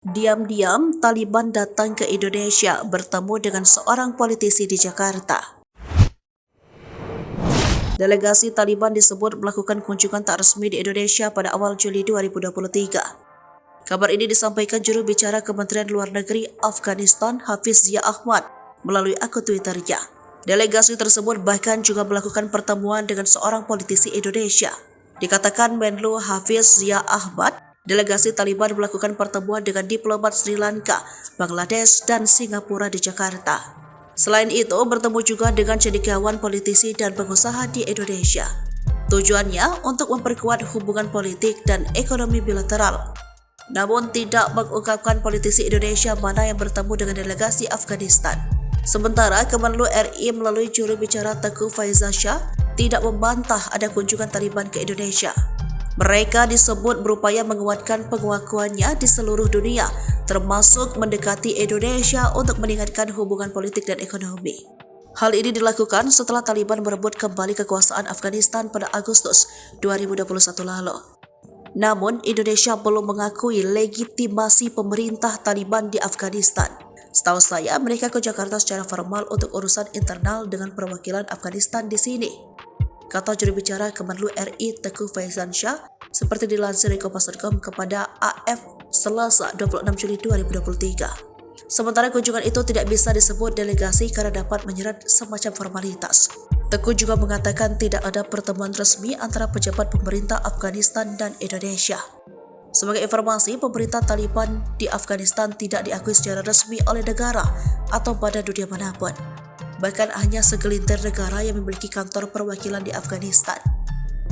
Diam-diam, Taliban datang ke Indonesia bertemu dengan seorang politisi di Jakarta. Delegasi Taliban disebut melakukan kunjungan tak resmi di Indonesia pada awal Juli 2023. Kabar ini disampaikan juru bicara Kementerian Luar Negeri Afghanistan Hafiz Zia Ahmad melalui akun Twitternya. Delegasi tersebut bahkan juga melakukan pertemuan dengan seorang politisi Indonesia. Dikatakan Menlu Hafiz Zia Ahmad, delegasi Taliban melakukan pertemuan dengan diplomat Sri Lanka, Bangladesh, dan Singapura di Jakarta. Selain itu, bertemu juga dengan cendekiawan politisi dan pengusaha di Indonesia. Tujuannya untuk memperkuat hubungan politik dan ekonomi bilateral. Namun tidak mengungkapkan politisi Indonesia mana yang bertemu dengan delegasi Afghanistan. Sementara Kemenlu RI melalui juru bicara Tengku Faizasyah tidak membantah ada kunjungan Taliban ke Indonesia. Mereka disebut berupaya menguatkan pengakuannya di seluruh dunia, termasuk mendekati Indonesia untuk meningkatkan hubungan politik dan ekonomi. Hal ini dilakukan setelah Taliban merebut kembali kekuasaan Afghanistan pada Agustus 2021 lalu. Namun, Indonesia belum mengakui legitimasi pemerintah Taliban di Afghanistan. Setahu saya, mereka ke Jakarta secara formal untuk urusan internal dengan perwakilan Afghanistan di sini, kata juru bicara Kemenlu RI Tengku Faizasyah seperti dilansir dari Kompas.com kepada AF Selasa 26 Juli 2023. Sementara kunjungan itu tidak bisa disebut delegasi karena dapat menyeret semacam formalitas. Tengku juga mengatakan tidak ada pertemuan resmi antara pejabat pemerintah Afghanistan dan Indonesia. Sebagai informasi, pemerintah Taliban di Afghanistan tidak diakui secara resmi oleh negara atau badan dunia manapun. Bahkan hanya segelintir negara yang memiliki kantor perwakilan di Afghanistan.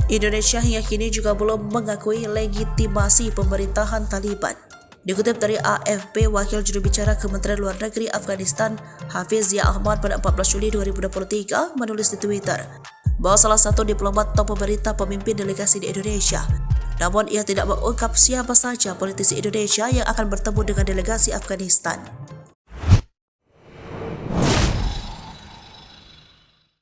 Indonesia hingga kini juga belum mengakui legitimasi pemerintahan Taliban. Dikutip dari AFP, Wakil Juru Bicara Kementerian Luar Negeri Afghanistan Hafiz Zia Ahmad pada 14 Juli 2023 menulis di Twitter bahwa salah satu diplomat top pemerintah pemimpin delegasi di Indonesia. Namun ia tidak mengungkap siapa saja politisi Indonesia yang akan bertemu dengan delegasi Afghanistan.